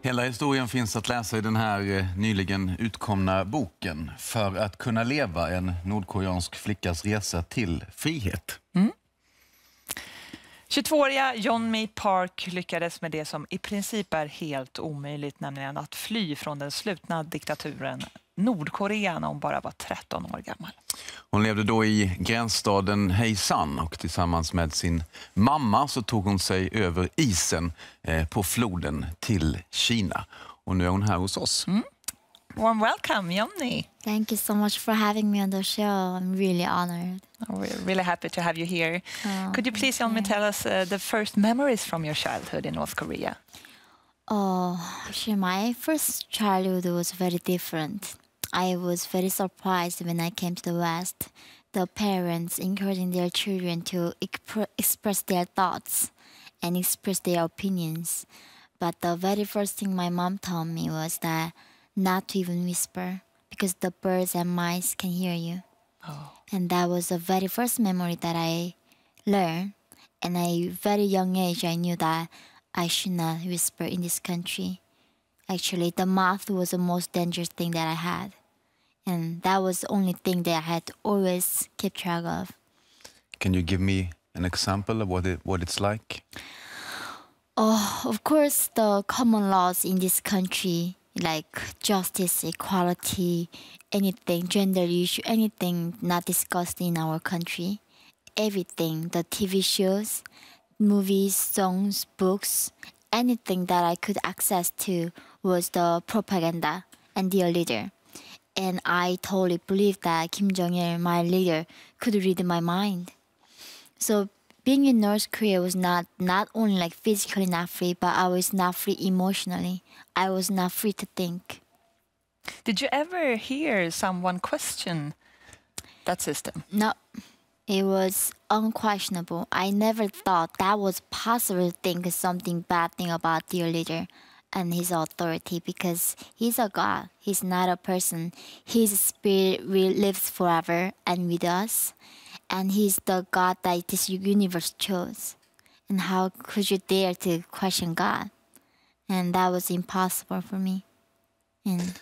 Hela historien finns att läsa i den här nyligen utkomna boken För att kunna leva, en nordkoreansk flickas resa till frihet. 22-åriga Yeonmi Park lyckades med det som i princip är helt omöjligt, nämligen att fly från den slutna diktaturen Nordkorea när hon bara var 13 år gammal. Hon levde då i gränsstaden Hejsan och tillsammans med sin mamma så tog hon sig över isen på floden till Kina. Och nu är hon här hos oss. Warm welcome, Yeonmi. Thank you so much for having me on the show. I'm really honored. We're really happy to have you here. Could you please, Yeonmi, tell us the first memories from your childhood in North Korea? Oh, actually, my first childhood was very different. I was very surprised when I came to the West. The parents encouraging their children to express their thoughts and express their opinions. But the very first thing my mom told me was that not to even whisper, because the birds and mice can hear you. And that was the very first memory that I learned. And at a very young age, I knew that I should not whisper in this country. Actually, the mouth was the most dangerous thing that I had. And that was the only thing that I had to always keep track of. Can you give me an example of what it's like? Oh, of course, the common laws in this country, like justice, equality, anything, gender issue, anything not discussed in our country. Everything, the TV shows, movies, songs, books, anything that I could access to was the propaganda and their leader. And I totally believed that Kim Jong-il, my leader, could read my mind. So being in North Korea was not only like physically not free, but I was not free emotionally. I was not free to think. Did you ever hear someone question that system? No, it was unquestionable. I never thought that was possible to think something bad thing about their leader and his authority, because he's a god. He's not a person. His spirit lives forever and with us. And he's the God that this universe chose. And how could you dare to question God? And that was impossible for me. And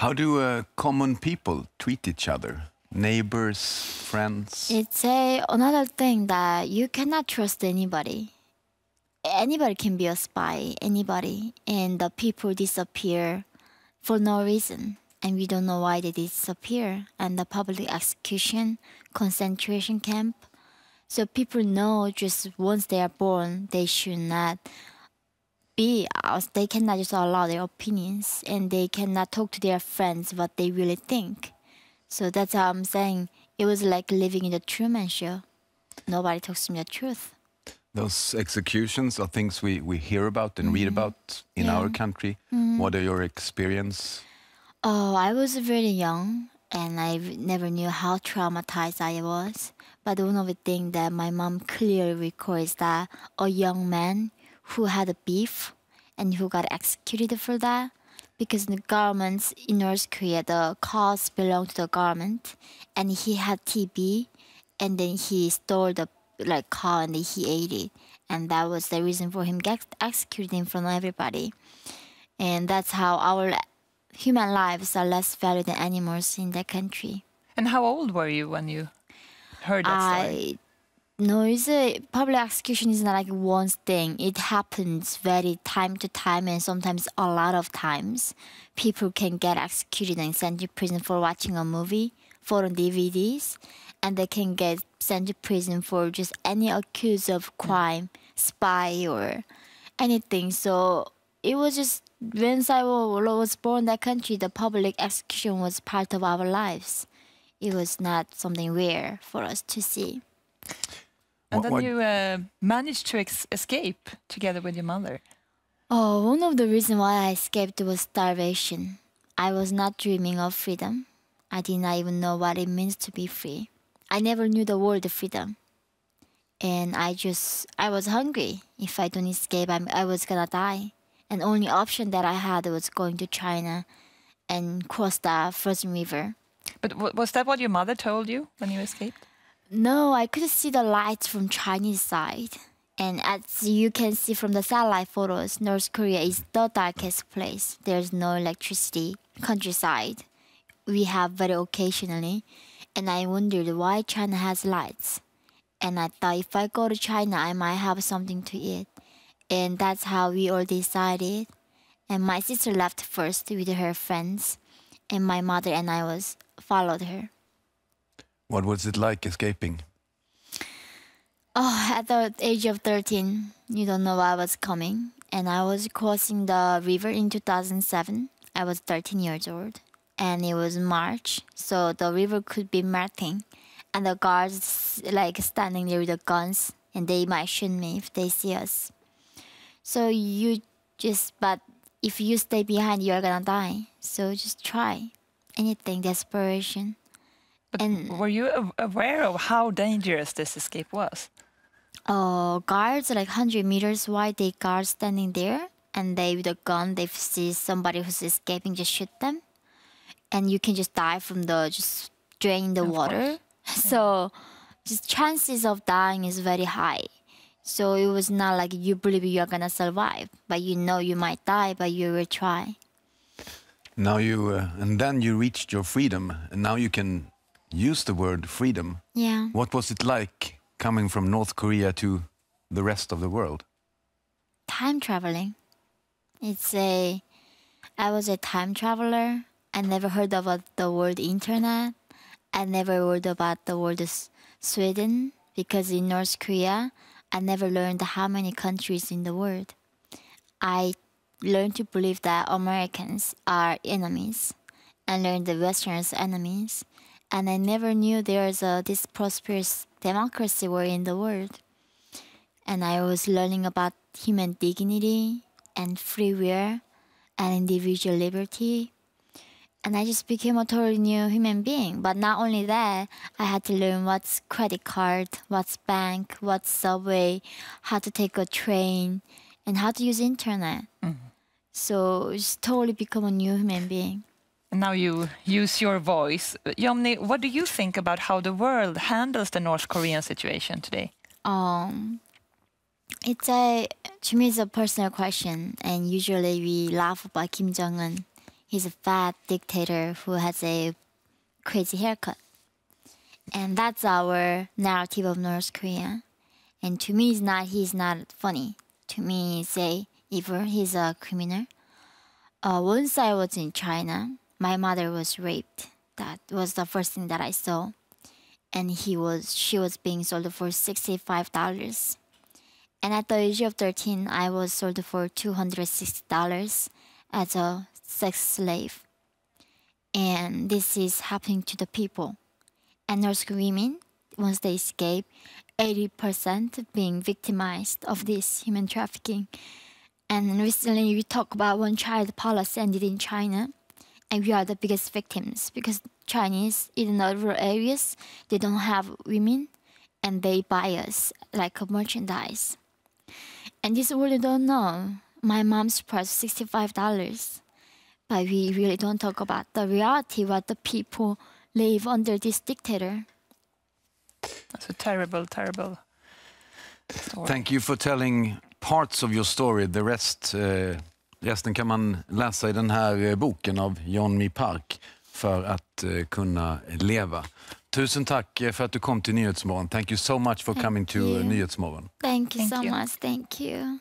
How do common people treat each other? Neighbors, friends? it's another thing that you cannot trust anybody. Anybody can be a spy, anybody. And the people disappear for no reason. And we don't know why they disappear. And the public execution, concentration camp. So people know just once they are born, they should not be out. They cannot just allow their opinions. And they cannot talk to their friends what they really think. So that's how I'm saying it was like living in the Truman Show. Nobody talks to me the truth. Those executions are things we hear about and read about in our country. What are your experience? Oh, I was very young and I never knew how traumatized I was. But one of the things that my mom clearly records that a young man who had a beef and who got executed for that, because the governments in North Korea, the cause belonged to the government, and he had TB, and then he stole the cow and then he ate it, and that was the reason for him get executed in front of everybody. And that's how our human lives are less valued than animals in that country. And how old were you when you heard that story? No, public execution is not like one thing. It happens very time to time, and sometimes a lot of times. People can get executed and sent to prison for watching a movie, for DVDs, and they can get sent to prison for just any accused of crime, spy or anything. So it was just, once I was born in that country, the public execution was part of our lives. It was not something rare for us to see. And then you managed to escape together with your mother. Oh, one of the reasons why I escaped was starvation. I was not dreaming of freedom. I did not even know what it means to be free. I never knew the word freedom. And I was hungry. If I don't escape, I was gonna die. And the only option that I had was going to China and cross the frozen river. But was that what your mother told you when you escaped? No, I could see the lights from Chinese side. And as you can see from the satellite photos, North Korea is the darkest place. There's no electricity, countryside. We have very occasionally. And I wondered why China has lights. And I thought if I go to China, I might have something to eat. And that's how we all decided. And my sister left first with her friends. And my mother and I followed her. What was it like escaping? Oh, at the age of 13, you don't know what was coming. And I was crossing the river in 2007. I was 13 years old. And it was March, so the river could be melting. And the guards like standing there with the guns. And they might shoot me if they see us. So but if you stay behind, you're gonna die. So just try. Anything, desperation. But were you aware of how dangerous this escape was? Guards like 100 meters wide, they guards standing there, and they with a gun, they see somebody who's escaping, just shoot them, and you can just die from just drain the water. So just chances of dying is very high. So it was not like you believe you're gonna survive, but you know you might die, but you will try. Now and then you reached your freedom, and now you can use the word freedom. Yeah. What was it like coming from North Korea to the rest of the world? Time traveling. I was a time traveler. I never heard about the word internet. I never heard about the word Sweden, because in North Korea, I never learned how many countries in the world. I learned to believe that Americans are enemies, and learned the Westerners enemies. And I never knew there's this prosperous democracy war in the world. And I was learning about human dignity and free will and individual liberty. And I just became a totally new human being. But not only that, I had to learn what's credit card, what's bank, what's subway, how to take a train, and how to use internet. So just totally become a new human being. And now you use your voice. Yeonmi, what do you think about how the world handles the North Korean situation today? To me, it's a personal question. And usually we laugh about Kim Jong-un. He's a fat dictator who has a crazy haircut. And that's our narrative of North Korea. And to me, he's not funny. To me, evil. He's a criminal. Once I was in China, my mother was raped. That was the first thing that I saw. And she was being sold for $65. And at the age of 13, I was sold for $260 as a sex slave. And this is happening to the people. And North Korean women, once they escape, 80% being victimized of this human trafficking. And recently we talk about one-child policy ended in China. And we are the biggest victims because Chinese, in the rural areas, they don't have women and they buy us like a merchandise. And this world don't know. My mom's price $65. But we really don't talk about the reality, what the people live under this dictator. That's a terrible, terrible story. Thank you for telling parts of your story. The resten kan man läsa i den här boken av Yeonmi Park för att kunna leva. Tusen tack för att du kom till Nyhetsmorgon. Thank you so much for coming to Nyhetsmorgon. Thank you so much. Thank you.